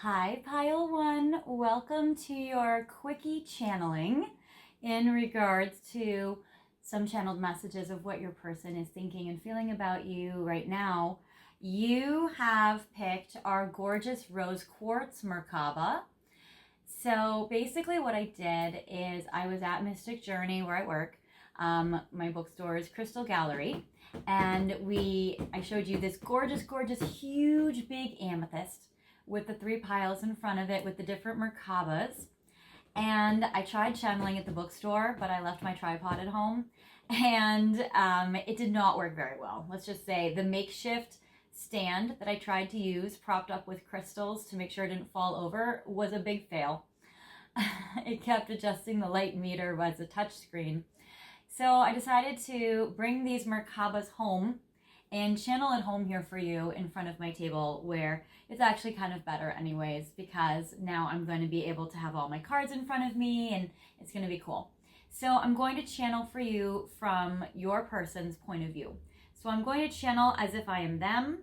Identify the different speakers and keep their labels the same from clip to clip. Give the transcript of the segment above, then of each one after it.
Speaker 1: Hi, Pile One. Welcome to your quickie channeling in regards to some channeled messages of what your person is thinking and feeling about you right now. You have picked our gorgeous rose quartz Merkaba. So basically what I did is I was at Mystic Journey where I work. My bookstore is Crystal Gallery. And I showed you this gorgeous, huge, big amethyst with the 3 piles in front of it with the different Merkabas. And I tried channeling at the bookstore, but I left my tripod at home. And it did not work very well. Let's just say the makeshift stand that I tried to use, propped up with crystals to make sure it didn't fall over, was a big fail. It kept adjusting the light meter as a touch screen. So I decided to bring these Merkabas home and channel at home here for you in front of my table, where it's actually kind of better anyways, because now I'm going to be able to have all my cards in front of me and it's going to be cool. So I'm going to channel for you from your person's point of view. So I'm going to channel as if I am them,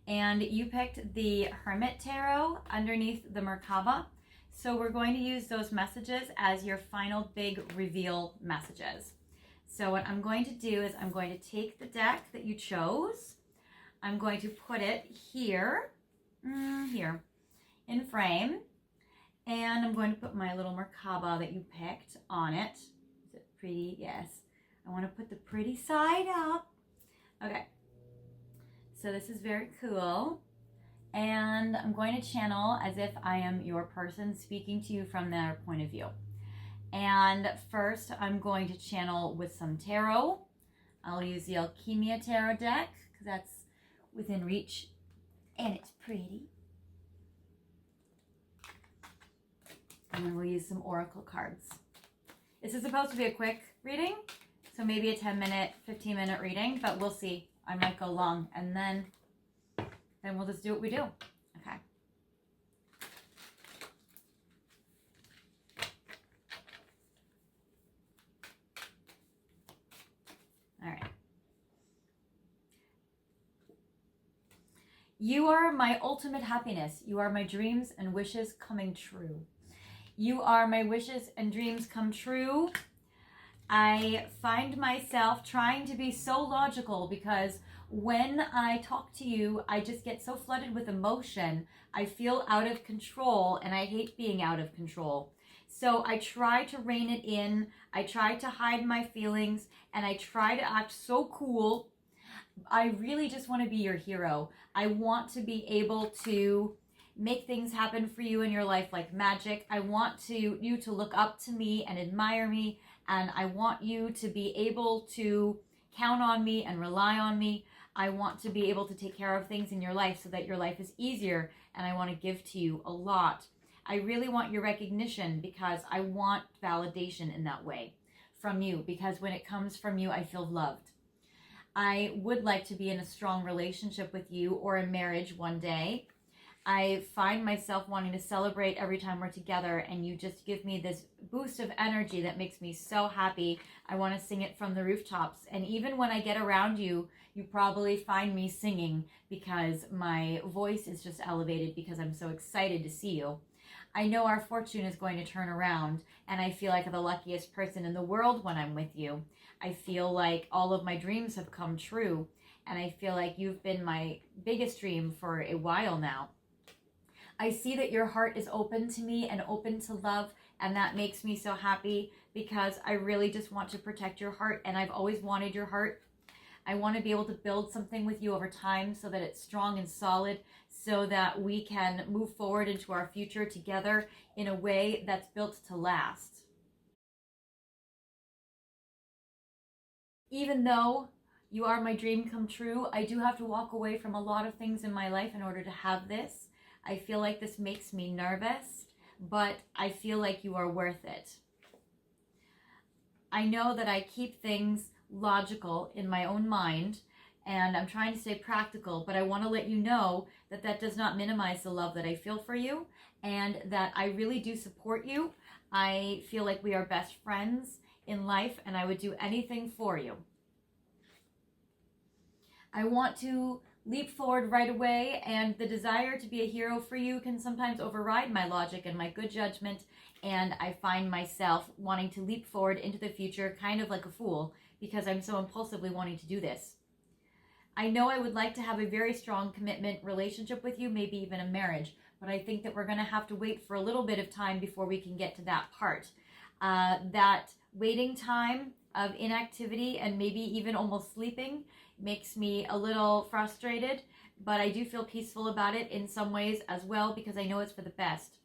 Speaker 1: and you picked the Hermit tarot underneath the Merkaba. So we're going to use those messages as your final big reveal messages. So what I'm going to do is I'm going to take the deck that you chose. I'm going to put it here in frame. And I'm going to put my little Merkaba that you picked on it. Is it pretty? Yes. I want to put the pretty side up. Okay. So this is very cool. And I'm going to channel as if I am your person speaking to you from their point of view. And first, I'm going to channel with some tarot. I'll use the Alchemia Tarot deck because that's within reach and it's pretty. And then we'll use some oracle cards. This is supposed to be a quick reading, so maybe a 10-minute, 15-minute reading, but we'll see. I might go long, and then we'll just do what we do. Okay. All right. You are my ultimate happiness. You are my dreams and wishes coming true. You are my wishes and dreams come true. I find myself trying to be so logical because when I talk to you, I just get so flooded with emotion. I feel out of control and I hate being out of control. So I try to rein it in. I try to hide my feelings and I try to act so cool. I really just want to be your hero. I want to be able to make things happen for you in your life like magic. I want you to look up to me and admire me, and I want you to be able to count on me and rely on me. I want to be able to take care of things in your life so that your life is easier, and I want to give to you a lot. I really want your recognition because I want validation in that way from you, because when it comes from you, I feel loved. I would like to be in a strong relationship with you or in marriage one day. I find myself wanting to celebrate every time we're together, and you just give me this boost of energy that makes me so happy. I want to sing it from the rooftops. And even when I get around you, you probably find me singing because my voice is just elevated because I'm so excited to see you. I know our fortune is going to turn around, and I feel like the luckiest person in the world when I'm with you. I feel like all of my dreams have come true, and I feel like you've been my biggest dream for a while now. I see that your heart is open to me and open to love, and that makes me so happy because I really just want to protect your heart, and I've always wanted your heart. I want to be able to build something with you over time so that it's strong and solid, so that we can move forward into our future together in a way that's built to last. Even though you are my dream come true, I do have to walk away from a lot of things in my life in order to have this. I feel like this makes me nervous, but I feel like you are worth it. I know that I keep things logical in my own mind, and I'm trying to stay practical, but I want to let you know that that does not minimize the love that I feel for you, and that I really do support you. I feel like we are best friends in life, and I would do anything for you. I want to leap forward right away, and the desire to be a hero for you can sometimes override my logic and my good judgment, and I find myself wanting to leap forward into the future kind of like a fool because I'm so impulsively wanting to do this. I know I would like to have a very strong commitment relationship with you, maybe even a marriage, but I think that we're going to have to wait for a little bit of time before we can get to that part. That waiting time of inactivity and maybe even almost sleeping makes me a little frustrated, but I do feel peaceful about it in some ways as well because I know it's for the best.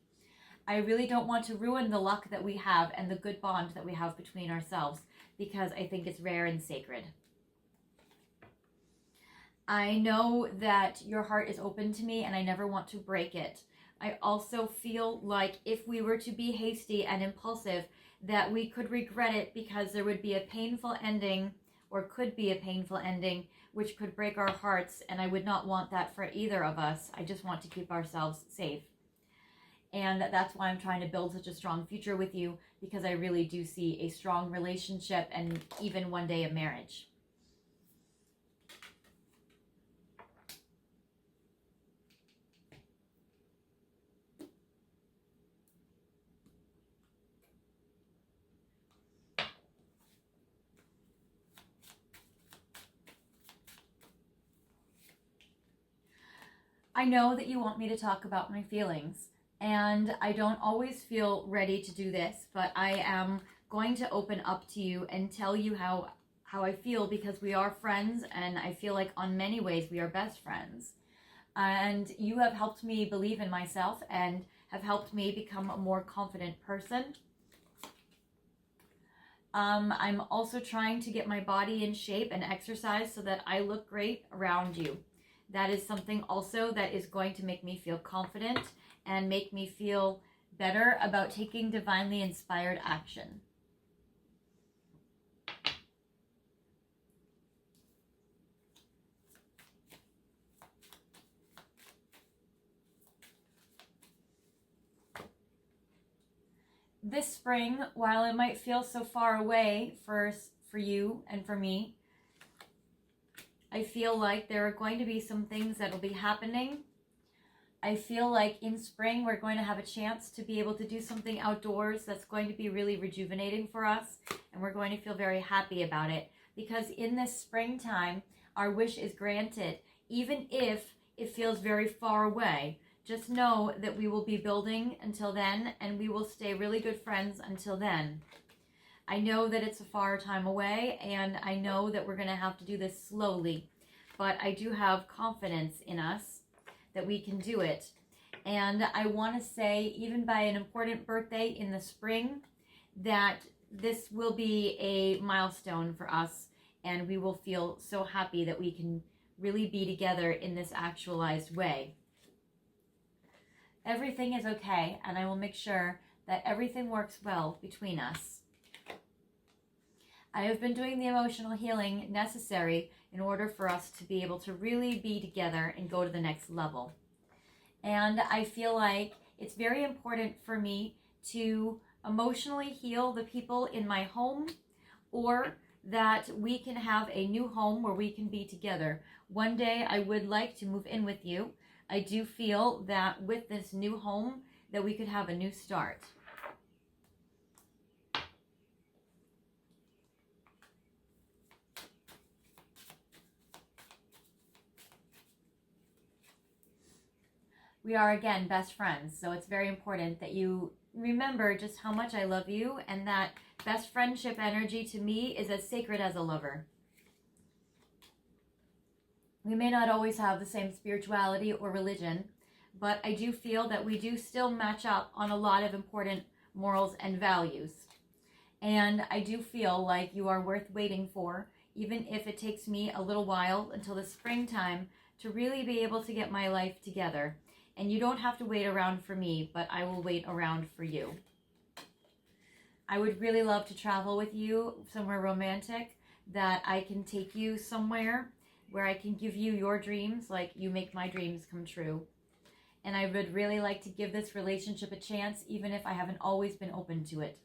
Speaker 1: I really don't want to ruin the luck that we have and the good bond that we have between ourselves because I think it's rare and sacred. I know that your heart is open to me and I never want to break it. I also feel like if we were to be hasty and impulsive, that we could regret it because there would be a painful ending, or could be a painful ending, which could break our hearts, and I would not want that for either of us. I just want to keep ourselves safe. And that's why I'm trying to build such a strong future with you, because I really do see a strong relationship and even one day a marriage. I know that you want me to talk about my feelings, and I don't always feel ready to do this, but I am going to open up to you and tell you how I feel, because we are friends, and I feel like on many ways we are best friends. And you have helped me believe in myself and have helped me become a more confident person. I'm also trying to get my body in shape and exercise so that I look great around you. That is something also that is going to make me feel confident and make me feel better about taking divinely inspired action. This spring, while it might feel so far away for you and for me, I feel like there are going to be some things that will be happening. I feel like in spring we're going to have a chance to be able to do something outdoors that's going to be really rejuvenating for us, and we're going to feel very happy about it, because in this springtime our wish is granted, even if it feels very far away. Just know that we will be building until then, and we will stay really good friends until then. I know that it's a far time away, and I know that we're going to have to do this slowly, but I do have confidence in us that we can do it. And I want to say, even by an important birthday in the spring, that this will be a milestone for us, and we will feel so happy that we can really be together in this actualized way. Everything is okay, and I will make sure that everything works well between us. I have been doing the emotional healing necessary in order for us to be able to really be together and go to the next level. And I feel like it's very important for me to emotionally heal the people in my home, or that we can have a new home where we can be together. One day I would like to move in with you. I do feel that with this new home that we could have a new start. We are, again, best friends, so it's very important that you remember just how much I love you, and that best friendship energy to me is as sacred as a lover. We may not always have the same spirituality or religion, but I do feel that we do still match up on a lot of important morals and values. And I do feel like you are worth waiting for, even if it takes me a little while until the springtime to really be able to get my life together. And you don't have to wait around for me, but I will wait around for you. I would really love to travel with you somewhere romantic, that I can take you somewhere where I can give you your dreams, like you make my dreams come true. And I would really like to give this relationship a chance, even if I haven't always been open to it.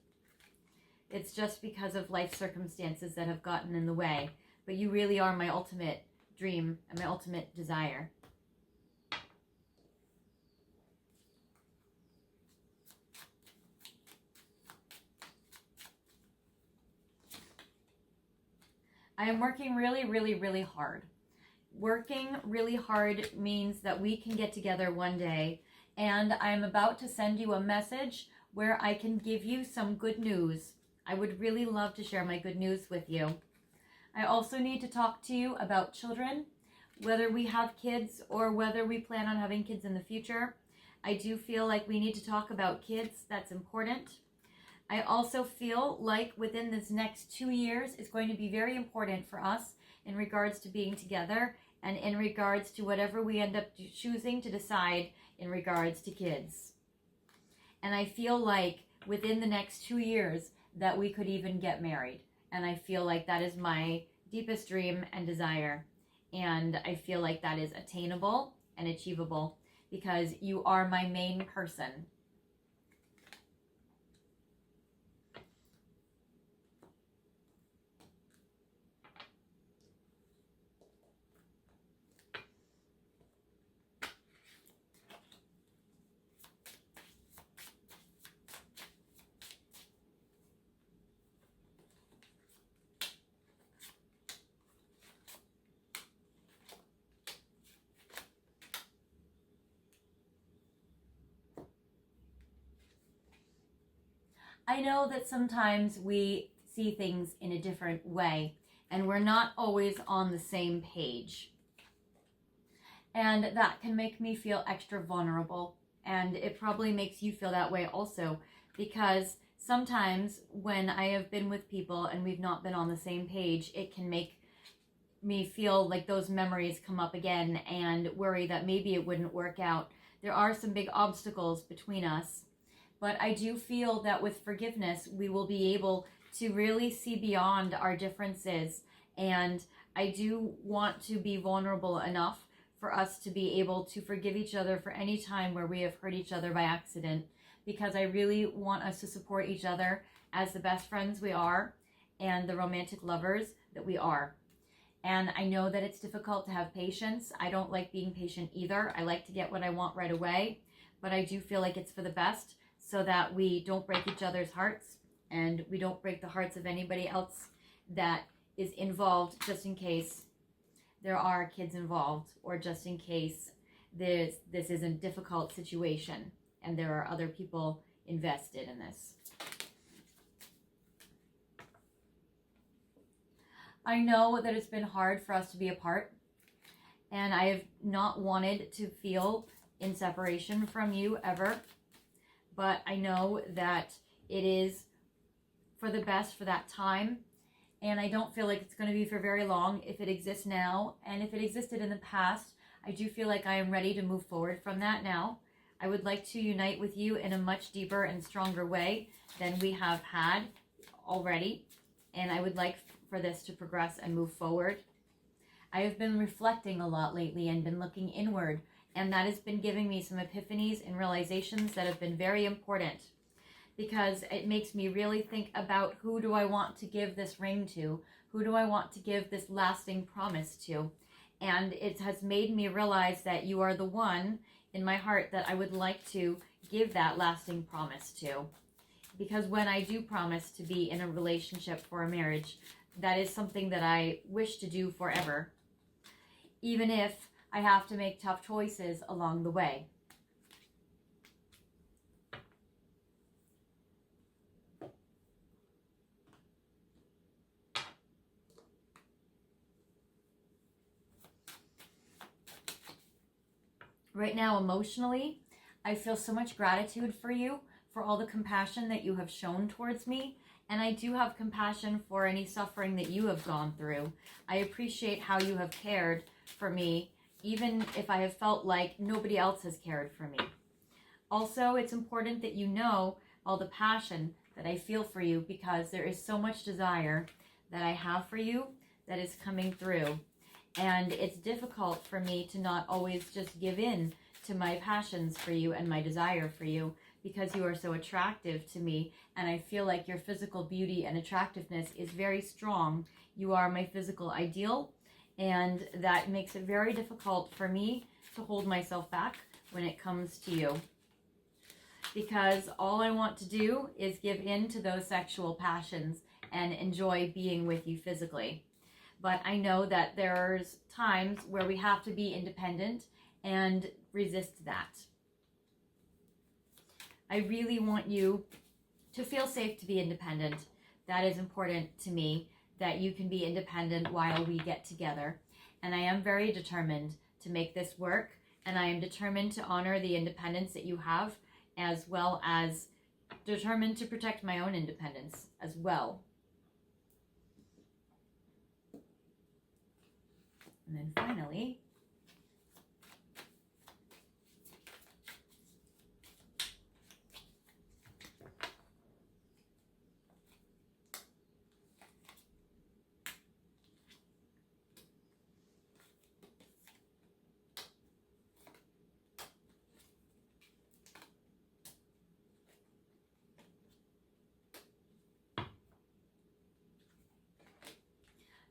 Speaker 1: It's just because of life circumstances that have gotten in the way. But you really are my ultimate dream and my ultimate desire. I am working really, really, really hard. Working really hard means that we can get together one day, and I'm about to send you a message where I can give you some good news. I would really love to share my good news with you. I also need to talk to you about children, whether we have kids or whether we plan on having kids in the future. I do feel like we need to talk about kids. That's important. I also feel like within this next 2 years is going to be very important for us in regards to being together and in regards to whatever we end up choosing to decide in regards to kids. And I feel like within the next 2 years that we could even get married. And I feel like that is my deepest dream and desire. And I feel like that is attainable and achievable because you are my main person. I know that sometimes we see things in a different way and we're not always on the same page. And that can make me feel extra vulnerable. And it probably makes you feel that way also, because sometimes when I have been with people and we've not been on the same page, it can make me feel like those memories come up again and worry that maybe it wouldn't work out. There are some big obstacles between us. But I do feel that with forgiveness, we will be able to really see beyond our differences. And I do want to be vulnerable enough for us to be able to forgive each other for any time where we have hurt each other by accident, because I really want us to support each other as the best friends we are and the romantic lovers that we are. And I know that it's difficult to have patience. I don't like being patient either. I like to get what I want right away, but I do feel like it's for the best, so that we don't break each other's hearts and we don't break the hearts of anybody else that is involved, just in case there are kids involved, or just in case this is a difficult situation and there are other people invested in this. I know that it's been hard for us to be apart, and I have not wanted to feel in separation from you ever. But I know that it is for the best for that time. And I don't feel like it's going to be for very long if it exists now. And if it existed in the past, I do feel like I am ready to move forward from that now. I would like to unite with you in a much deeper and stronger way than we have had already. And I would like for this to progress and move forward. I have been reflecting a lot lately and been looking inward. And that has been giving me some epiphanies and realizations that have been very important, because it makes me really think about, who do I want to give this ring to? Who do I want to give this lasting promise to? And it has made me realize that you are the one in my heart that I would like to give that lasting promise to. Because when I do promise to be in a relationship for a marriage, that is something that I wish to do forever, even if I have to make tough choices along the way. Right now, emotionally, I feel so much gratitude for you, for all the compassion that you have shown towards me. And I do have compassion for any suffering that you have gone through. I appreciate how you have cared for me, even if I have felt like nobody else has cared for me. Also, it's important that you know all the passion that I feel for you, because there is so much desire that I have for you that is coming through. And it's difficult for me to not always just give in to my passions for you and my desire for you, because you are so attractive to me, and I feel like your physical beauty and attractiveness is very strong. You are my physical ideal, And that makes it very difficult for me to hold myself back when it comes to you. Because all I want to do is give in to those sexual passions and enjoy being with you physically. But I know that there's times where we have to be independent and resist that. I really want you to feel safe to be independent. That is important to me, that you can be independent while we get together. And I am very determined to make this work, and I am determined to honor the independence that you have, as well as determined to protect my own independence as well. And then finally,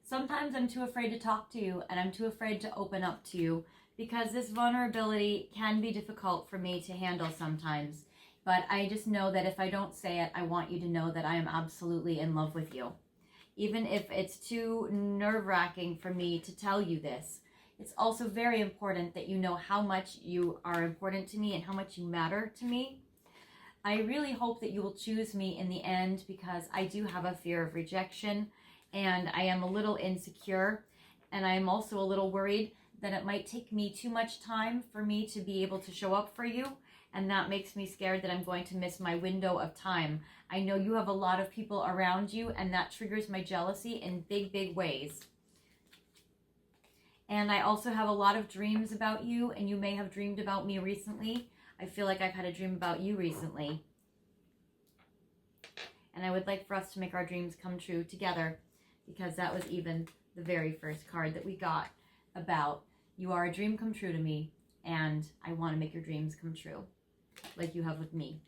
Speaker 1: sometimes I'm too afraid to talk to you, and I'm too afraid to open up to you, because this vulnerability can be difficult for me to handle sometimes. But I just know that if I don't say it, I want you to know that I am absolutely in love with you. Even if it's too nerve-wracking for me to tell you this, it's also very important that you know how much you are important to me and how much you matter to me. I really hope that you will choose me in the end, because I do have a fear of rejection, and I am a little insecure, and I am also a little worried that it might take me too much time for me to be able to show up for you, and that makes me scared that I'm going to miss my window of time. I know you have a lot of people around you, and that triggers my jealousy in big, big ways. And I also have a lot of dreams about you, and you may have dreamed about me recently. I feel like I've had a dream about you recently. And I would like for us to make our dreams come true together, because that was even the very first card that we got about you are a dream come true to me, and I want to make your dreams come true like you have with me.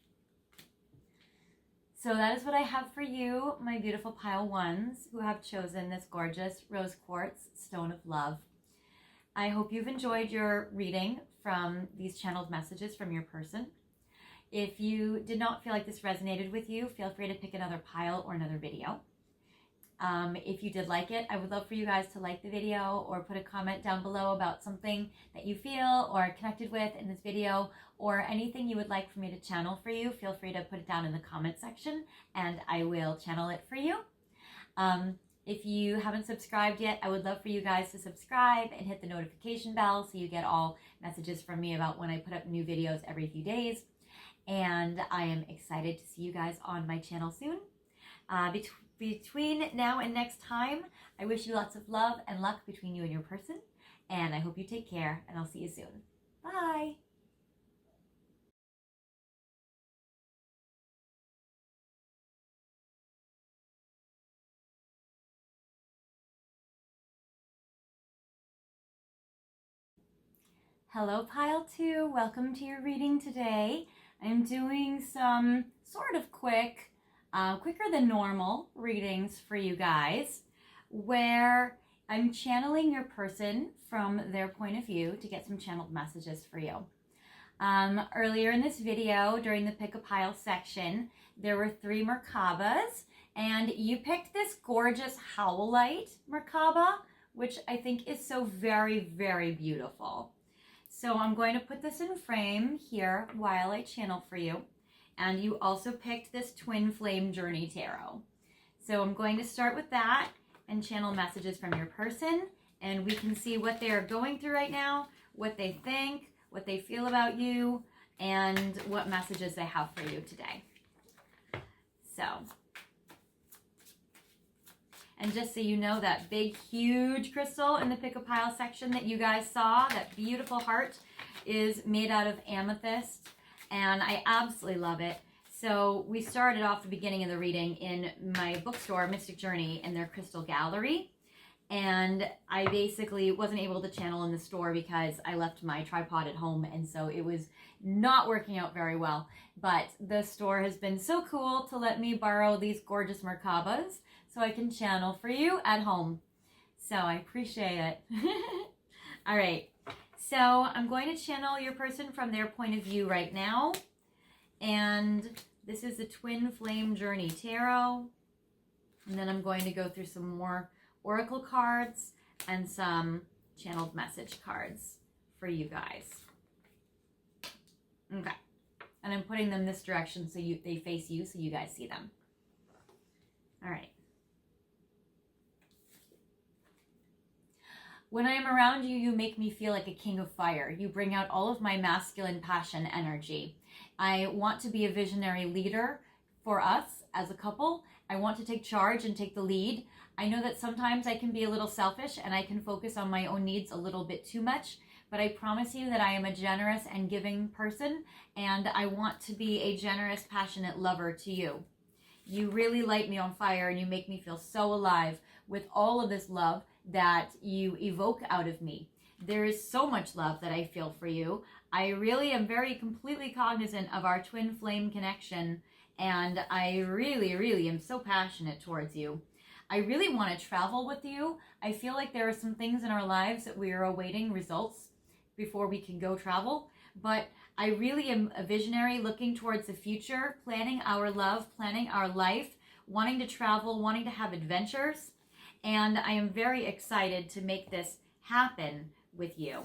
Speaker 1: So that is what I have for you, my beautiful pile ones who have chosen this gorgeous rose quartz stone of love. I hope you've enjoyed your reading from these channeled messages from your person. If you did not feel like this resonated with you, feel free to pick another pile or another video. If you did like it, I would love for you guys to like the video or put a comment down below about something that you feel or connected with in this video, or anything you would like for me to channel for you. Feel free to put it down in the comment section and I will channel it for you. If you haven't subscribed yet, I would love for you guys to subscribe and hit the notification bell so you get all messages from me about when I put up new videos every few days. And I am excited to see you guys on my channel soon. Between now and next time, I wish you lots of love and luck between you and your person. And I hope you take care, and I'll see you soon. Bye. Hello, Pile 2. Welcome to your reading today. I'm doing some sort of quicker than normal readings for you guys, where I'm channeling your person from their point of view to get some channeled messages for you. Earlier in this video, during the pick a pile section, there were 3 Merkabas, and you picked this gorgeous Howlite Merkaba, which I think is so very, very beautiful. So I'm going to put this in frame here while I channel for you. And you also picked this Twin Flame Journey Tarot. So I'm going to start with that and channel messages from your person. And we can see what they are going through right now, what they think, what they feel about you, and what messages they have for you today. So, and just so you know, that big, huge crystal in the pick a pile section that you guys saw, that beautiful heart, is made out of amethyst. And I absolutely love it. So we started off the beginning of the reading in my bookstore, Mystic Journey, in their crystal gallery. And I basically wasn't able to channel in the store because I left my tripod at home, and so it was not working out very well. But the store has been so cool to let me borrow these gorgeous Merkabas so I can channel for you at home. So I appreciate it. All right. So I'm going to channel your person from their point of view right now. And this is the Twin Flame Journey Tarot. And then I'm going to go through some more oracle cards and some channeled message cards for you guys. Okay. And I'm putting them this direction so they face you so you guys see them. All right. When I am around you, you make me feel like a king of fire. You bring out all of my masculine passion energy. I want to be a visionary leader for us as a couple. I want to take charge and take the lead. I know that sometimes I can be a little selfish and I can focus on my own needs a little bit too much, but I promise you that I am a generous and giving person, and I want to be a generous, passionate lover to you. You really light me on fire and you make me feel so alive with all of this love that you evoke out of me. There is so much love that I feel for you. I really am very completely cognizant of our twin flame connection, and I really, really am so passionate towards you. I really want to travel with you. I feel like there are some things in our lives that we are awaiting results before we can go travel, but I really am a visionary looking towards the future, planning our love, planning our life, wanting to travel, wanting to have adventures. And I am very excited to make this happen with you.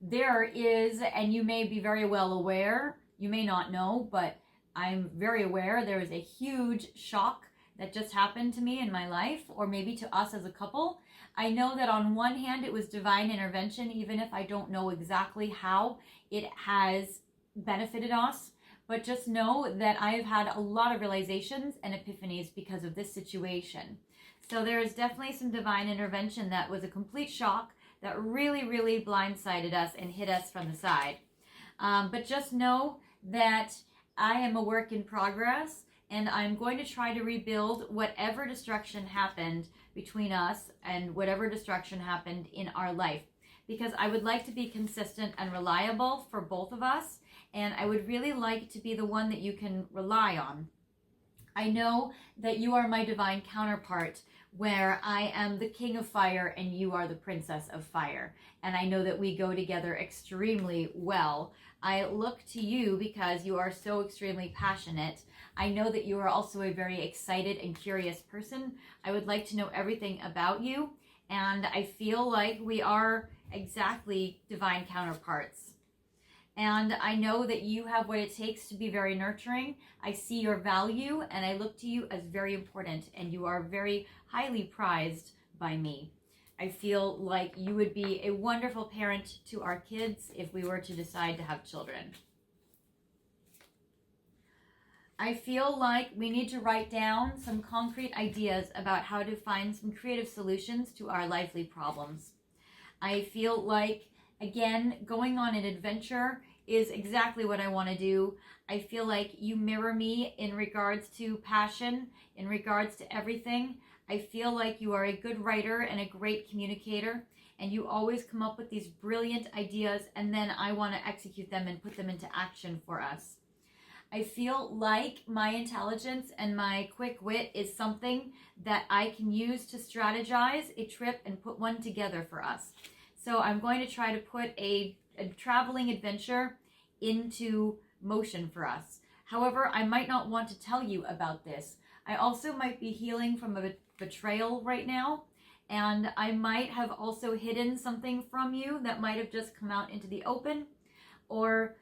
Speaker 1: There is, and you may be very well aware, you may not know, but I'm very aware there is a huge shock that just happened to me in my life, or maybe to us as a couple. I know that on one hand it was divine intervention, even if I don't know exactly how it has benefited us. But just know that I have had a lot of realizations and epiphanies because of this situation. So there is definitely some divine intervention that was a complete shock that really, really blindsided us and hit us from the side. But just know that I am a work in progress, and I'm going to try to rebuild whatever destruction happened between us and whatever destruction happened in our life. Because I would like to be consistent and reliable for both of us, and I would really like to be the one that you can rely on. I know that you are my divine counterpart, where I am the king of fire and you are the princess of fire. And I know that we go together extremely well. I look to you because you are so extremely passionate. I know that you are also a very excited and curious person. I would like to know everything about you. And I feel like we are exactly divine counterparts. And I know that you have what it takes to be very nurturing. I see your value and I look to you as very important, and you are very highly prized by me. I feel like you would be a wonderful parent to our kids if we were to decide to have children. I feel like we need to write down some concrete ideas about how to find some creative solutions to our lively problems. I feel like, again, going on an adventure is exactly what I want to do. I feel like you mirror me in regards to passion, in regards to everything. I feel like you are a good writer and a great communicator, and you always come up with these brilliant ideas, and then I want to execute them and put them into action for us. I feel like my intelligence and my quick wit is something that I can use to strategize a trip and put one together for us. So I'm going to try to put a traveling adventure into motion for us. However, I might not want to tell you about this. I also might be healing from a betrayal right now, and I might have also hidden something from you that might have just come out into the open, or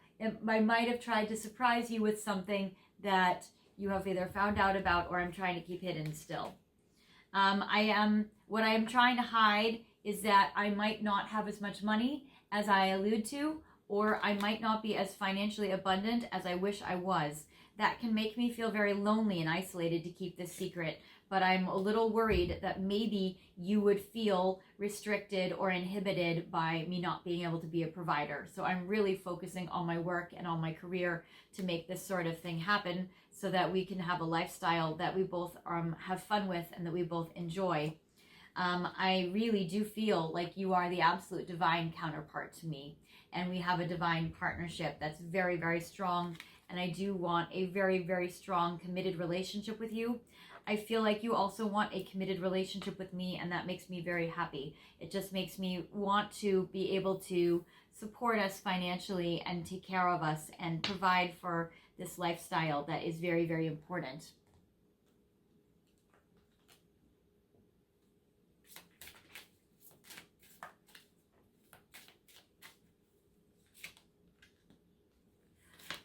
Speaker 1: I might have tried to surprise you with something that you have either found out about or I'm trying to keep hidden still. What I am trying to hide is that I might not have as much money as I allude to, or I might not be as financially abundant as I wish I was. That can make me feel very lonely and isolated to keep this secret, but I'm a little worried that maybe you would feel restricted or inhibited by me not being able to be a provider. So I'm really focusing on my work and on my career to make this sort of thing happen so that we can have a lifestyle that we both have fun with and that we both enjoy. I really do feel like you are the absolute divine counterpart to me, and we have a divine partnership that's very, very strong and I do want a very, very strong, committed relationship with you. I feel like you also want a committed relationship with me, and that makes me very happy. It just makes me want to be able to support us financially and take care of us and provide for this lifestyle that is very, very important.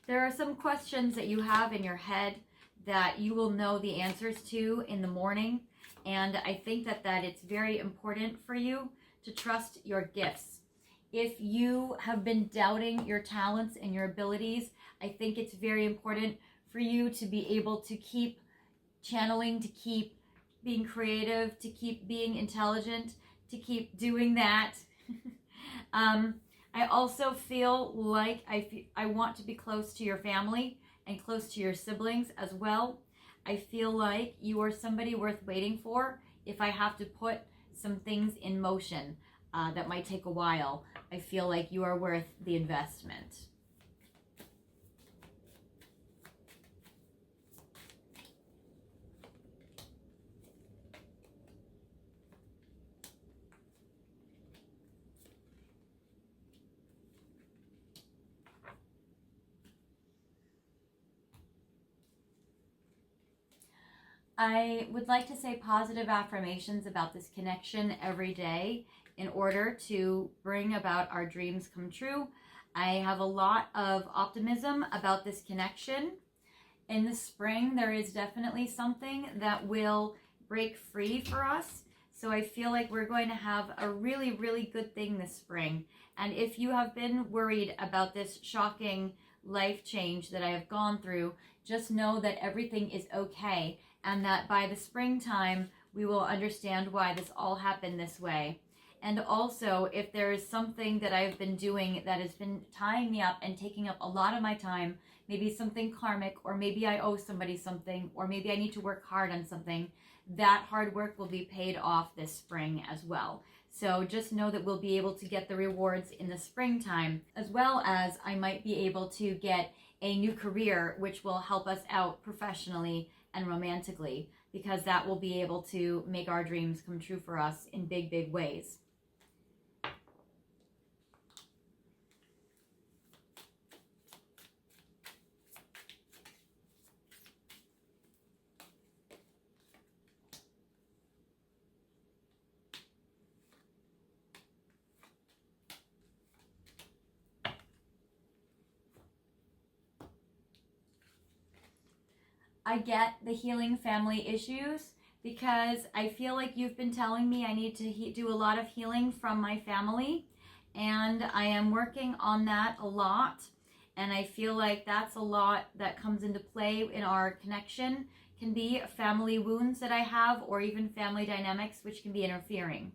Speaker 1: There are some questions that you have in your head that you will know the answers to in the morning. And I think that it's very important for you to trust your gifts. If you have been doubting your talents and your abilities, I think it's very important for you to be able to keep channeling, to keep being creative, to keep being intelligent, to keep doing that. I also feel like I want to be close to your family and close to your siblings as well. I feel like you are somebody worth waiting for. If I have to put some things in motion that might take a while, I feel like you are worth the investment. I would like to say positive affirmations about this connection every day in order to bring about our dreams come true. I have a lot of optimism about this connection. In the spring, there is definitely something that will break free for us. So I feel like we're going to have a really, really good thing this spring. And if you have been worried about this shocking life change that I have gone through, just know that everything is okay, and that by the springtime, we will understand why this all happened this way. And also, if there is something that I've been doing that has been tying me up and taking up a lot of my time, maybe something karmic, or maybe I owe somebody something, or maybe I need to work hard on something, that hard work will be paid off this spring as well. So just know that we'll be able to get the rewards in the springtime, as well as I might be able to get a new career, which will help us out professionally and romantically, because that will be able to make our dreams come true for us in big, big ways. I get the healing family issues because I feel like you've been telling me I need to do a lot of healing from my family, and I am working on that a lot, and I feel like that's a lot that comes into play in our connection. Can be family wounds that I have, or even family dynamics which can be interfering.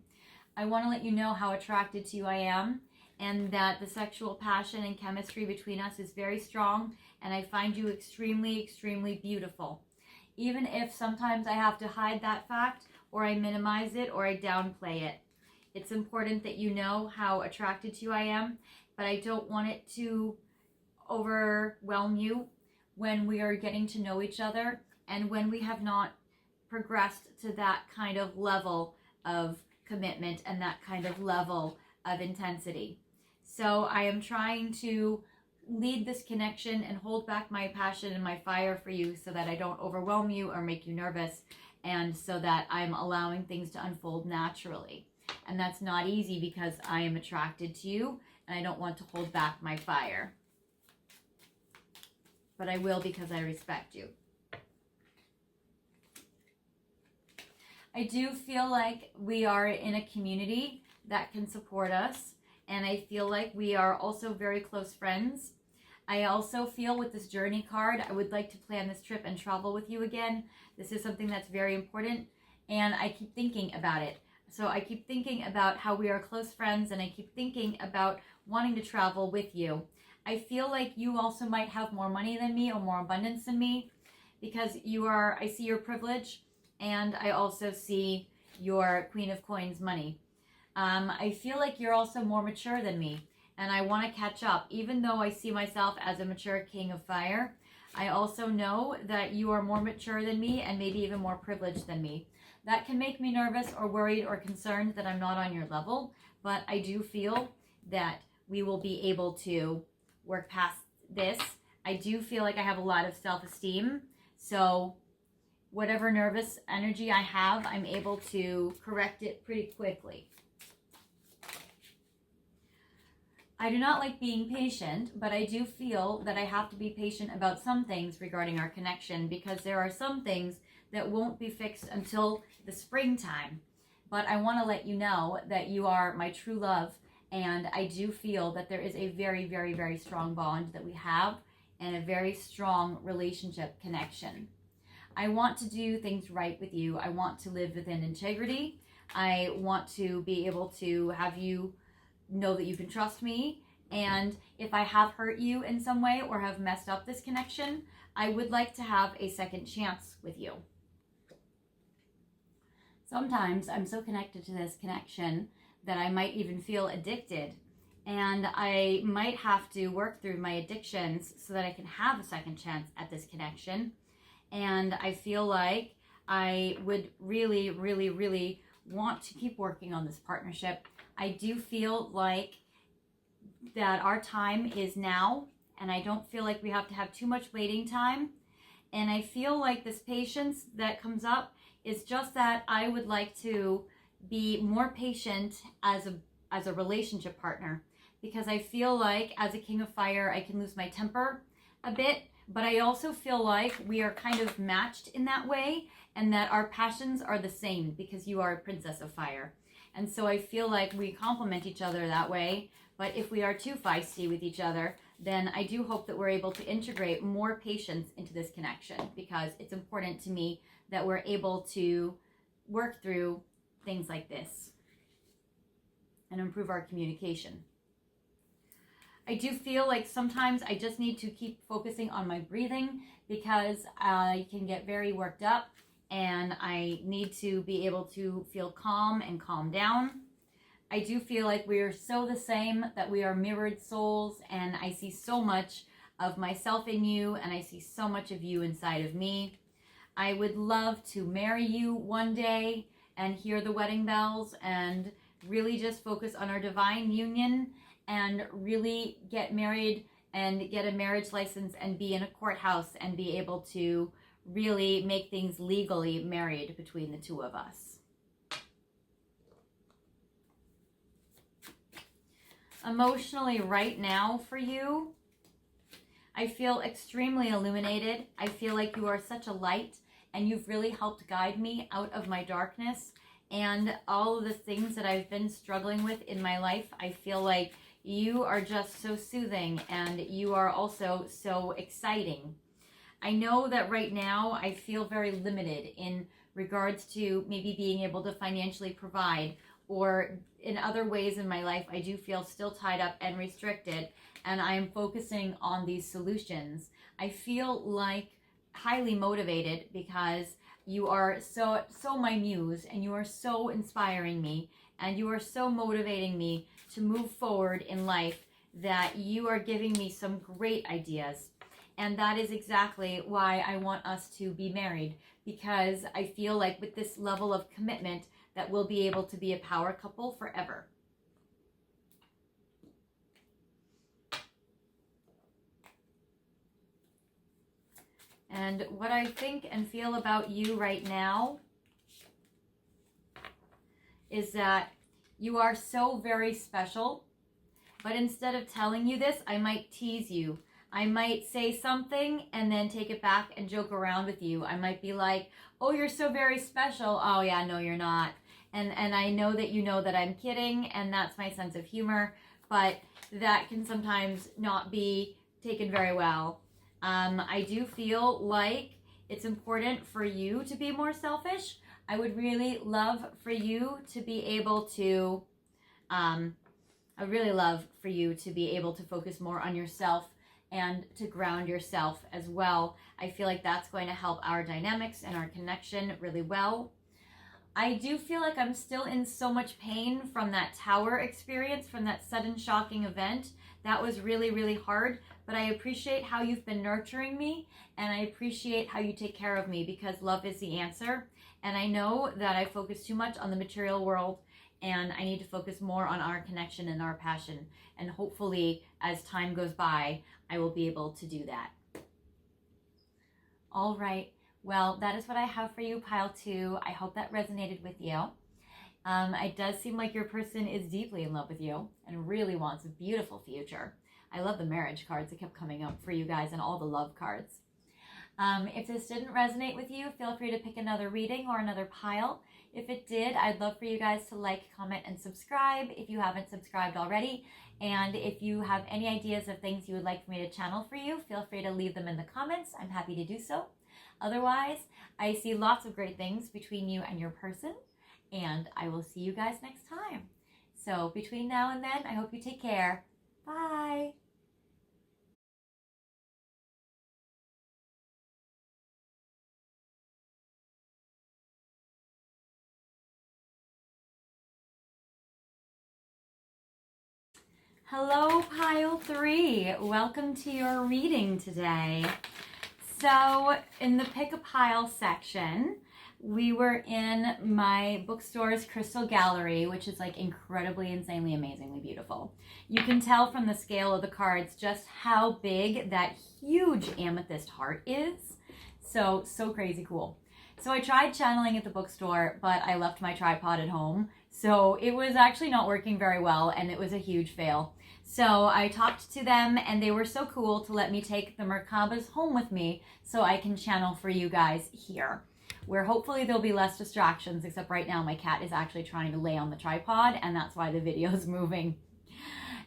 Speaker 1: I want to let you know how attracted to you I am, and that the sexual passion and chemistry between us is very strong, and I find you extremely, extremely beautiful. Even if sometimes I have to hide that fact, or I minimize it, or I downplay it. It's important that you know how attracted to you I am, but I don't want it to overwhelm you when we are getting to know each other, and when we have not progressed to that kind of level of commitment and that kind of level of intensity. So I am trying to lead this connection and hold back my passion and my fire for you so that I don't overwhelm you or make you nervous, and so that I'm allowing things to unfold naturally. And that's not easy because I am attracted to you and I don't want to hold back my fire. But I will, because I respect you. I do feel like we are in a community that can support us, and I feel like we are also very close friends. I also feel with this journey card, I would like to plan this trip and travel with you again. This is something that's very important, and I keep thinking about it. So I keep thinking about how we are close friends, and I keep thinking about wanting to travel with you. I feel like you also might have more money than me, or more abundance than me, because I see your privilege, and I also see your Queen of Coins money. I feel like you're also more mature than me, and I want to catch up. Even though I see myself as a mature king of fire, I also know that you are more mature than me and maybe even more privileged than me. That can make me nervous or worried or concerned that I'm not on your level, but I do feel that we will be able to work past this. I do feel like I have a lot of self-esteem, so whatever nervous energy I have, I'm able to correct it pretty quickly. I do not like being patient, but I do feel that I have to be patient about some things regarding our connection, because there are some things that won't be fixed until the springtime. But I want to let you know that you are my true love, and I do feel that there is a very, very, very strong bond that we have and a very strong relationship connection. I want to do things right with you. I want to live within integrity. I want to be able to have you know that you can trust me. And if I have hurt you in some way or have messed up this connection, I would like to have a second chance with you. Sometimes I'm so connected to this connection that I might even feel addicted, and I might have to work through my addictions so that I can have a second chance at this connection. And I feel like I would really, really, really want to keep working on this partnership. I do feel like that our time is now, and I don't feel like we have to have too much waiting time. And I feel like this patience that comes up is just that I would like to be more patient as a relationship partner, because I feel like as a king of fire, I can lose my temper a bit, but I also feel like we are kind of matched in that way, and that our passions are the same because you are a princess of fire. And so I feel like we complement each other that way. But if we are too feisty with each other, then I do hope that we're able to integrate more patience into this connection, because it's important to me that we're able to work through things like this and improve our communication. I do feel like sometimes I just need to keep focusing on my breathing, because I can get very worked up, and I need to be able to feel calm and calm down. I do feel like we are so the same, that we are mirrored souls, and I see so much of myself in you, and I see so much of you inside of me. I would love to marry you one day and hear the wedding bells and really just focus on our divine union and really get married and get a marriage license and be in a courthouse and be able to really make things legally married between the two of us. Emotionally right now for you, I feel extremely illuminated. I feel like you are such a light, and you've really helped guide me out of my darkness and all of the things that I've been struggling with in my life. I feel like you are just so soothing, and you are also so exciting. I know that right now I feel very limited in regards to maybe being able to financially provide, or in other ways in my life I do feel still tied up and restricted, and I am focusing on these solutions. I feel like highly motivated because you are so my muse, and you are so inspiring me, and you are so motivating me to move forward in life, that you are giving me some great ideas. And that is exactly why I want us to be married, because I feel like with this level of commitment that we'll be able to be a power couple forever. And what I think and feel about you right now is that you are so very special, but instead of telling you this, I might tease you. I might say something and then take it back and joke around with you. I might be like, oh, you're so very special. Oh yeah, no, you're not. And I know that you know that I'm kidding, and that's my sense of humor, but that can sometimes not be taken very well. I do feel like it's important for you to be more selfish. I would really love for you to be able to, I really love for you to be able to focus more on yourself and to ground yourself as well. I feel like that's going to help our dynamics and our connection really well. I do feel like I'm still in so much pain from that tower experience, from that sudden shocking event. That was really, really hard, but I appreciate how you've been nurturing me, and I appreciate how you take care of me, because love is the answer. And I know that I focus too much on the material world, and I need to focus more on our connection and our passion. And hopefully, as time goes by, I will be able to do that. All right. Well, that is what I have for you, pile 2. I hope that resonated with you. It does seem like your person is deeply in love with you and really wants a beautiful future. I love the marriage cards that kept coming up for you guys, and all the love cards. If this didn't resonate with you, feel free to pick another reading or another pile. If it did, I'd love for you guys to like, comment, and subscribe if you haven't subscribed already. And if you have any ideas of things you would like for me to channel for you, feel free to leave them in the comments. I'm happy to do so. Otherwise, I see lots of great things between you and your person, and I will see you guys next time. So between now and then, I hope you take care. Bye. Hello, pile 3. Welcome to your reading today. So in the pick a pile section, we were in my bookstore's crystal gallery, which is like incredibly, insanely, amazingly beautiful. You can tell from the scale of the cards just how big that huge amethyst heart is. So crazy cool. So I tried channeling at the bookstore, but I left my tripod at home. So it was actually not working very well, and it was a huge fail. So I talked to them, and they were so cool to let me take the Merkabas home with me so I can channel for you guys here, where hopefully there'll be less distractions, except right now my cat is actually trying to lay on the tripod, and that's why the video is moving.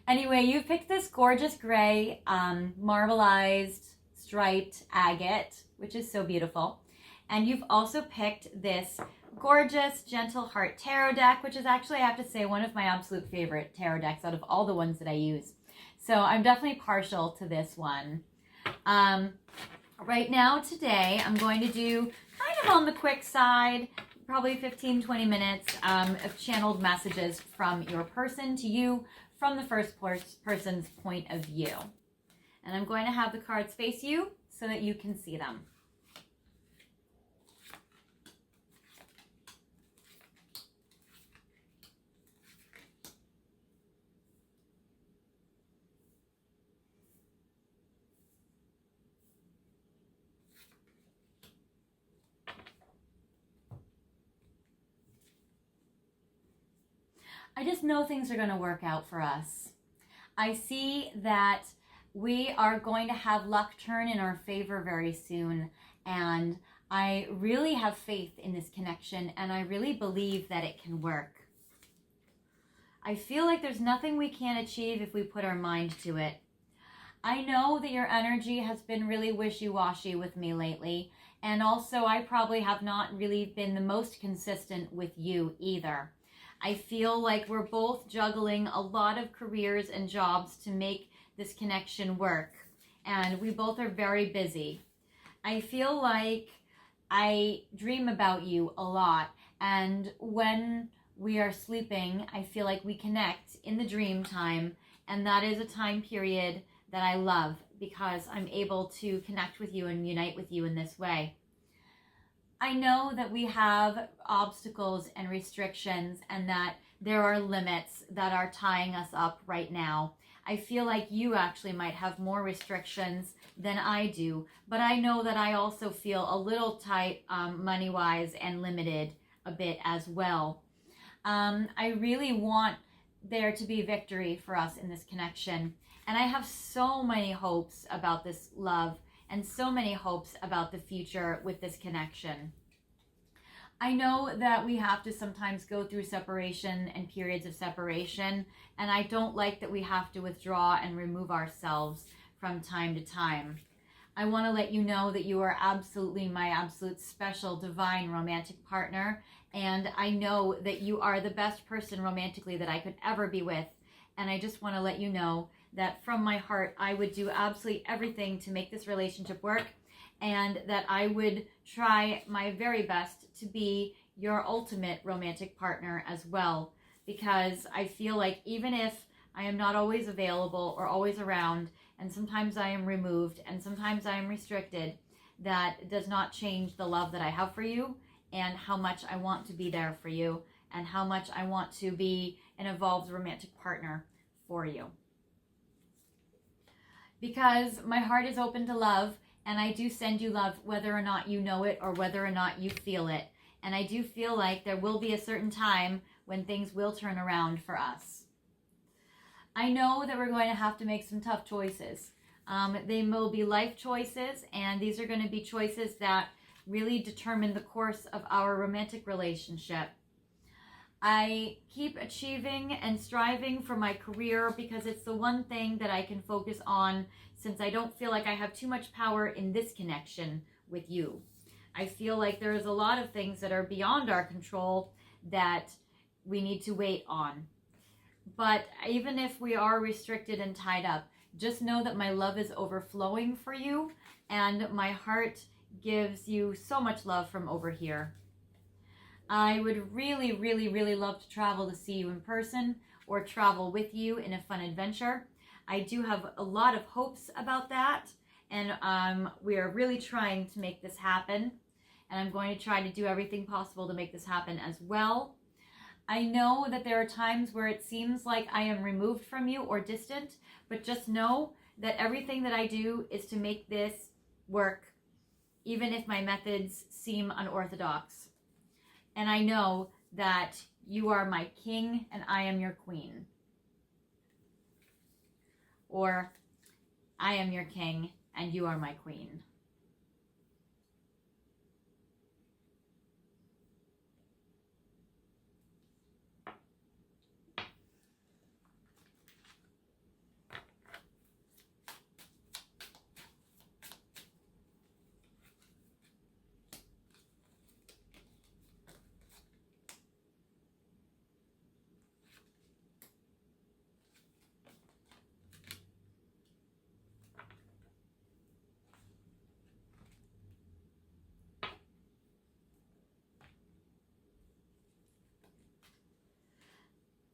Speaker 1: Anyway, you've picked this gorgeous gray, marbleized, striped agate, which is so beautiful. And you've also picked this gorgeous Gentle Heart tarot deck, which is actually, I have to say, one of my absolute favorite tarot decks out of all the ones that I use. So I'm definitely partial to this one. Right now, today, I'm going to do kind of on the quick side, probably 15-20 minutes of channeled messages from your person to you from the first person's point of view. And I'm going to have the cards face you so that you can see them. I just know things are going to work out for us. I see that we are going to have luck turn in our favor very soon, and I really have faith in this connection, and I really believe that it can work. I feel like there's nothing we can't achieve if we put our mind to it. I know that your energy has been really wishy-washy with me lately, and also I probably have not really been the most consistent with you either. I feel like we're both juggling a lot of careers and jobs to make this connection work, and we both are very busy. I feel like I dream about you a lot, and when we are sleeping, I feel like we connect in the dream time, and that is a time period that I love because I'm able to connect with you and unite with you in this way. I know that we have obstacles and restrictions, and that there are limits that are tying us up right now. I feel like you actually might have more restrictions than I do, but I know that I also feel a little tight money-wise and limited a bit as well. I really want there to be victory for us in this connection, and I have so many hopes about this love and so many hopes about the future with this connection. I know that we have to sometimes go through separation and periods of separation, and I don't like that we have to withdraw and remove ourselves from time to time. I want to let you know that you are absolutely my absolute special, divine romantic partner, and I know that you are the best person romantically that I could ever be with, and I just want to let you know that from my heart, I would do absolutely everything to make this relationship work, and that I would try my very best to be your ultimate romantic partner as well, because I feel like even if I am not always available or always around, and sometimes I am removed and sometimes I am restricted, that does not change the love that I have for you and how much I want to be there for you and how much I want to be an evolved romantic partner for you. Because my heart is open to love, and I do send you love whether or not you know it or whether or not you feel it. And I do feel like there will be a certain time when things will turn around for us. I know that we're going to have to make some tough choices. They will be life choices, and these are going to be choices that really determine the course of our romantic relationship. I keep achieving and striving for my career because it's the one thing that I can focus on, since I don't feel like I have too much power in this connection with you. I feel like there is a lot of things that are beyond our control that we need to wait on. But even if we are restricted and tied up, just know that my love is overflowing for you, and my heart gives you so much love from over here. I would really, really, really love to travel to see you in person or travel with you in a fun adventure. I do have a lot of hopes about that, and we are really trying to make this happen, and I'm going to try to do everything possible to make this happen as well. I know that there are times where it seems like I am removed from you or distant, but just know that everything that I do is to make this work, even if my methods seem unorthodox. And I know that you are my king and I am your queen. Or I am your king and you are my queen.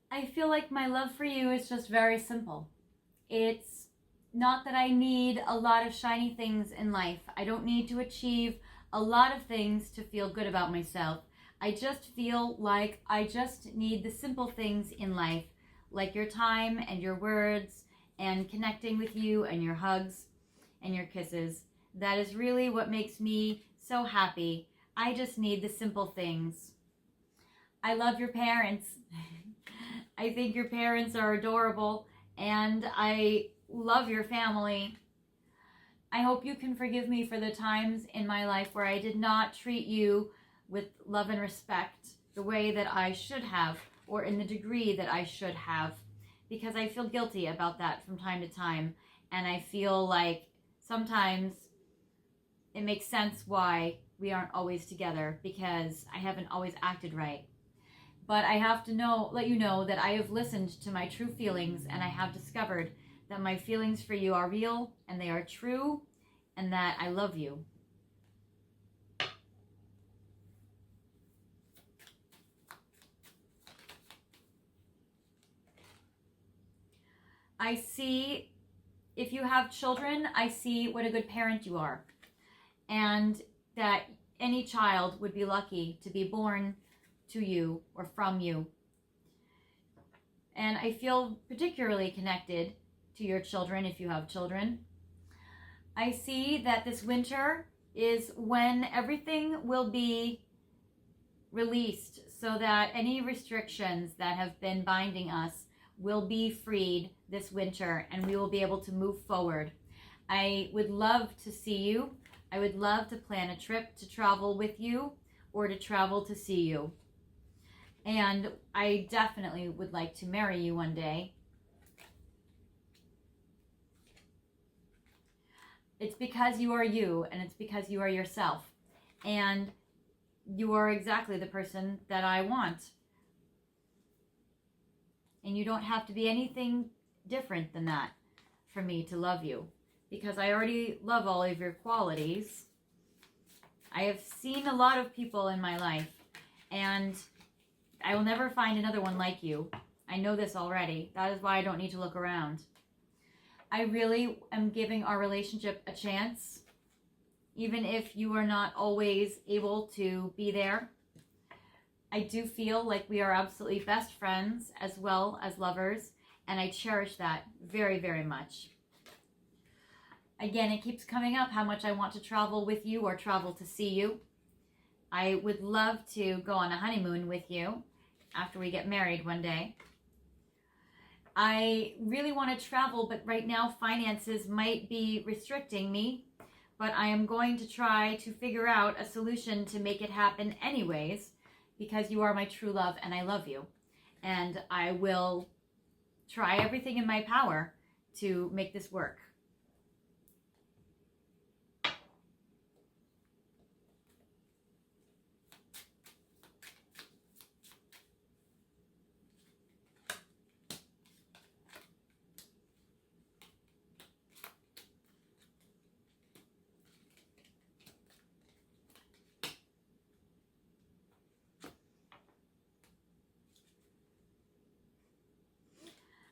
Speaker 1: I feel like my love for you is just very simple. It's not that I need a lot of shiny things in life. I don't need to achieve a lot of things to feel good about myself. I just feel like I just need the simple things in life, like your time and your words and connecting with you and your hugs and your kisses. That is really what makes me so happy. I just need the simple things. I love your parents. I think your parents are adorable, and I love your family. I hope you can forgive me for the times in my life where I did not treat you with love and respect the way that I should have, or in the degree that I should have, because I feel guilty about that from time to time, and I feel like sometimes it makes sense why we aren't always together, because I haven't always acted right. But I have to let you know that I have listened to my true feelings, and I have discovered that my feelings for you are real and they are true, and that I love you. I see, if you have children, I see what a good parent you are, and that any child would be lucky to be born to you or from you. And I feel particularly connected to your children if you have children. I see that this winter is when everything will be released, so that any restrictions that have been binding us will be freed this winter, and we will be able to move forward. I would love to see you. I would love to plan a trip to travel with you or to travel to see you. And I definitely would like to marry you one day. It's because you are you, and it's because you are yourself. And you are exactly the person that I want. And you don't have to be anything different than that for me to love you, because I already love all of your qualities. I have seen a lot of people in my life, And I will never find another one like you. I know this already. That is why I don't need to look around. I really am giving our relationship a chance, even if you are not always able to be there. I do feel like we are absolutely best friends as well as lovers, and I cherish that very, very much. Again, it keeps coming up how much I want to travel with you or travel to see you. I would love to go on a honeymoon with you after we get married one day. I really want to travel, but right now finances might be restricting me, but I am going to try to figure out a solution to make it happen anyways, because you are my true love and I love you. And I will try everything in my power to make this work.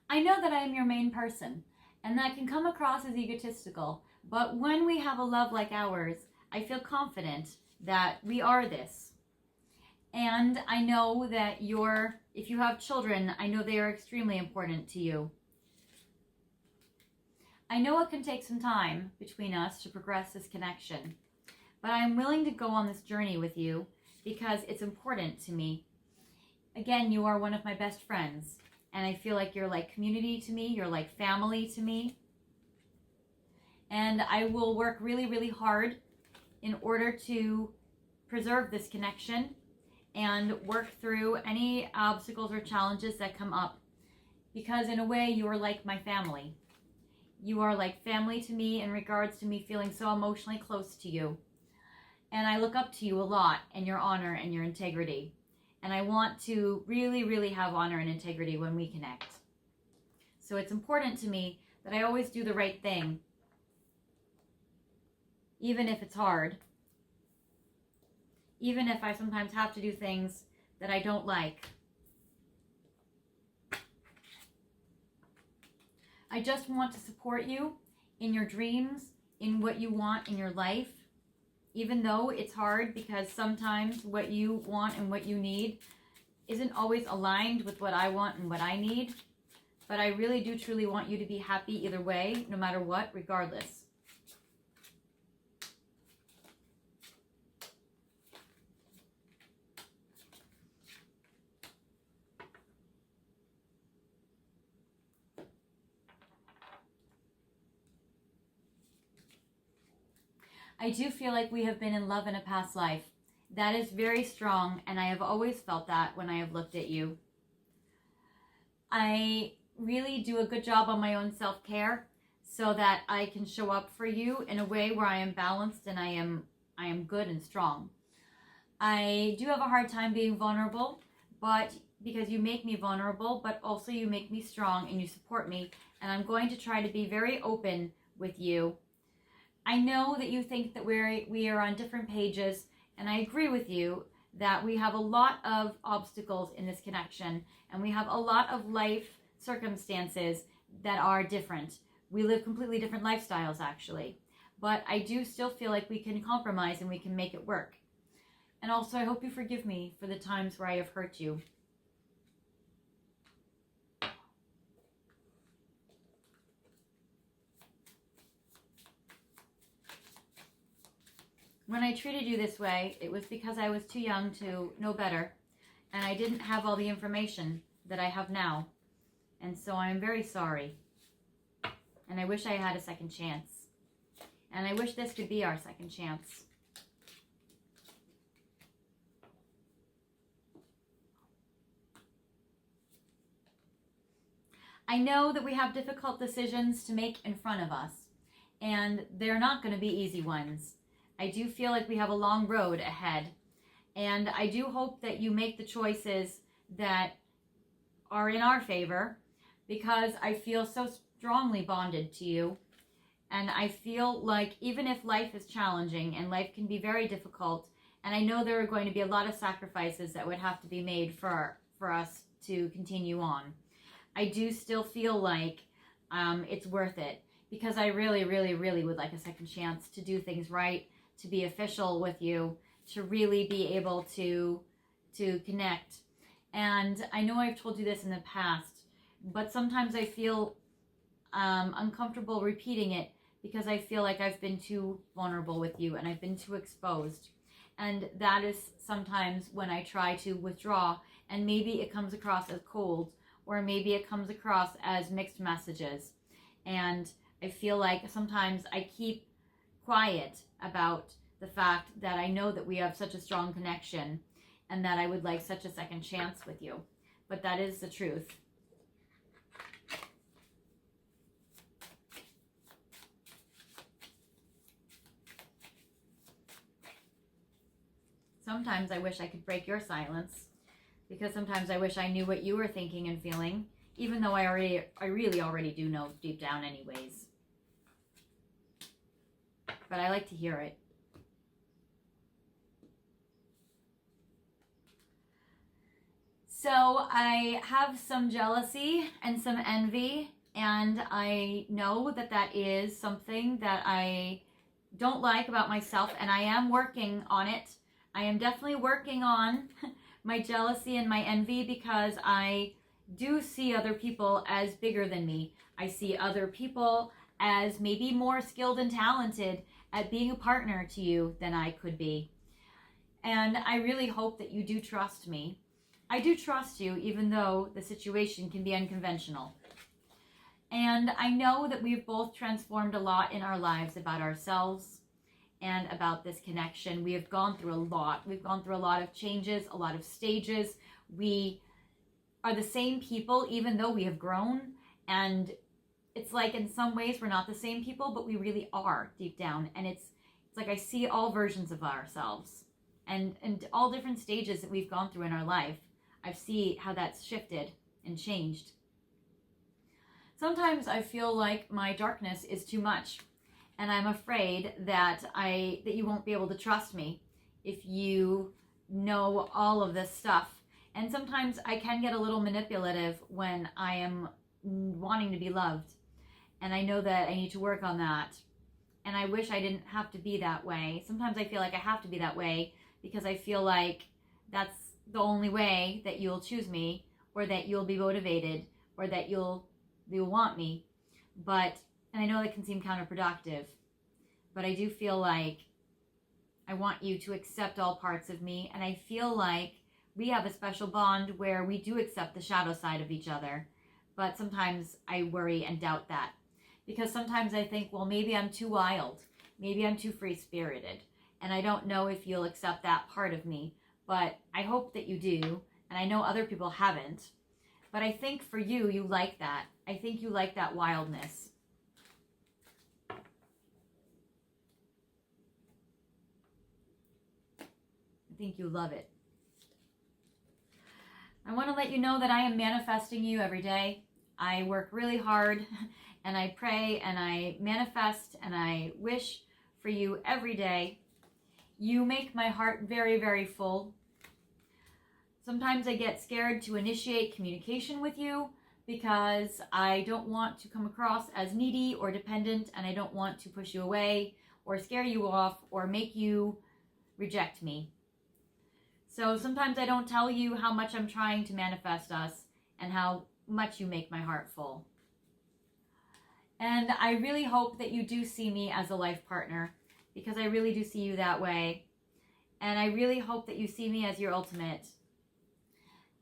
Speaker 1: I know that I am your main person, and that can come across as egotistical, but when we have a love like ours, I feel confident that we are this. And I know that if you have children, I know they are extremely important to you. I know it can take some time between us to progress this connection, but I am willing to go on this journey with you because it's important to me. Again, you are one of my best friends. And I feel like you're like community to me. You're like family to me. And I will work really, really hard in order to preserve this connection and work through any obstacles or challenges that come up. Because in a way, you are like my family. You are like family to me in regards to me feeling so emotionally close to you. And I look up to you a lot and your honor and your integrity. And I want to really, really have honor and integrity when we connect. So it's important to me that I always do the right thing, even if it's hard. Even if I sometimes have to do things that I don't like. I just want to support you in your dreams, in what you want in your life. Even though it's hard because sometimes what you want and what you need isn't always aligned with what I want and what I need. But I really do truly want you to be happy either way, no matter what, regardless. I do feel like we have been in love in a past life. That is very strong, and I have always felt that when I have looked at you. I really do a good job on my own self-care so that I can show up for you in a way where I am balanced and I am good and strong. I do have a hard time being vulnerable, but because you make me vulnerable, but also you make me strong and you support me, and I'm going to try to be very open with you. I know that you think that we are on different pages, and I agree with you that we have a lot of obstacles in this connection, and we have a lot of life circumstances that are different. We live completely different lifestyles, actually. But I do still feel like we can compromise and we can make it work. And also, I hope you forgive me for the times where I have hurt you. When I treated you this way, it was because I was too young to know better, and I didn't have all the information that I have now. And so I'm very sorry. And I wish I had a second chance. And I wish this could be our second chance. I know that we have difficult decisions to make in front of us, and they're not going to be easy ones. I do feel like we have a long road ahead, and I do hope that you make the choices that are in our favor, because I feel so strongly bonded to you, and I feel like even if life is challenging and life can be very difficult And I know there are going to be a lot of sacrifices that would have to be made for us to continue on. I do still feel like it's worth it, because I really, really, really would like a second chance to do things right, to be official with you, to really be able to connect. And I know I've told you this in the past, but sometimes I feel uncomfortable repeating it, because I feel like I've been too vulnerable with you and I've been too exposed. And that is sometimes when I try to withdraw, and maybe it comes across as cold, or maybe it comes across as mixed messages. And I feel like sometimes I keep quiet about the fact that I know that we have such a strong connection and that I would like such a second chance with you. But that is the truth. Sometimes I wish I could break your silence, because sometimes I wish I knew what you were thinking and feeling, even though I really already do know deep down anyways. But I like to hear it. So I have some jealousy and some envy, and I know that that is something that I don't like about myself, and I am working on it. I am definitely working on my jealousy and my envy, because I do see other people as bigger than me. I see other people as maybe more skilled and talented at being a partner to you than I could be. And I really hope that you do trust me. I do trust you, even though the situation can be unconventional. And I know that we've both transformed a lot in our lives about ourselves and about this connection. We have gone through a lot. We've gone through a lot of changes, a lot of stages. We are the same people, even though we have grown. And it's like in some ways we're not the same people, but we really are deep down. And it's like I see all versions of ourselves and all different stages that we've gone through in our life. I see how that's shifted and changed. Sometimes I feel like my darkness is too much, and I'm afraid that you won't be able to trust me if you know all of this stuff. And sometimes I can get a little manipulative when I am wanting to be loved, and I know that I need to work on that. And I wish I didn't have to be that way. Sometimes I feel like I have to be that way, because I feel like that's the only way that you'll choose me, or that you'll be motivated, or that you'll want me. And I know that can seem counterproductive, but I do feel like I want you to accept all parts of me, and I feel like we have a special bond where we do accept the shadow side of each other. But sometimes I worry and doubt that, because sometimes I think, well, maybe I'm too wild, maybe I'm too free-spirited, and I don't know if you'll accept that part of me. But I hope that you do, and I know other people haven't. But I think for you, you like that. I think you like that wildness. I think you love it. I want to let you know that I am manifesting you every day. I work really hard, and I pray, and I manifest, and I wish for you every day. You make my heart very, very full. Sometimes I get scared to initiate communication with you, because I don't want to come across as needy or dependent, and I don't want to push you away or scare you off or make you reject me. So sometimes I don't tell you how much I'm trying to manifest us and how much you make my heart full. And I really hope that you do see me as a life partner, because I really do see you that way. And I really hope that you see me as your ultimate.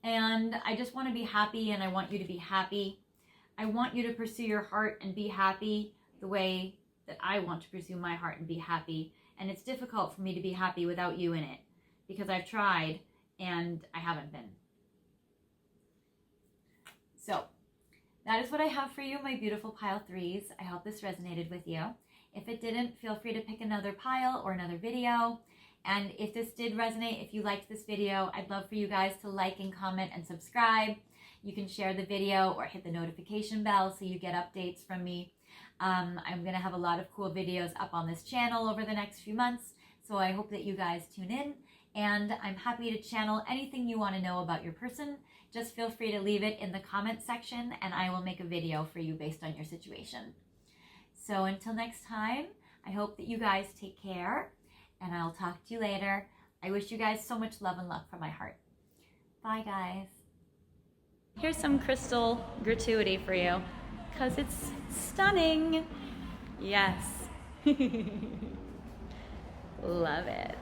Speaker 1: And I just want to be happy, and I want you to be happy. I want you to pursue your heart and be happy the way that I want to pursue my heart and be happy. And it's difficult for me to be happy without you in it, because I've tried and I haven't been. So that is what I have for you, my beautiful pile threes. I hope this resonated with you. If it didn't, feel free to pick another pile or another video. And if this did resonate, if you liked this video, I'd love for you guys to like and comment and subscribe. You can share the video or hit the notification bell so you get updates from me. I'm going to have a lot of cool videos up on this channel over the next few months, so I hope that you guys tune in. and I'm happy to channel anything you want to know about your person. Just feel free to leave it in the comment section and I will make a video for you based on your situation. So until next time, I hope that you guys take care and I'll talk to you later. I wish you guys so much love and luck from my heart. Bye guys. Here's some crystal gratuity for you because it's stunning. Yes. Love it.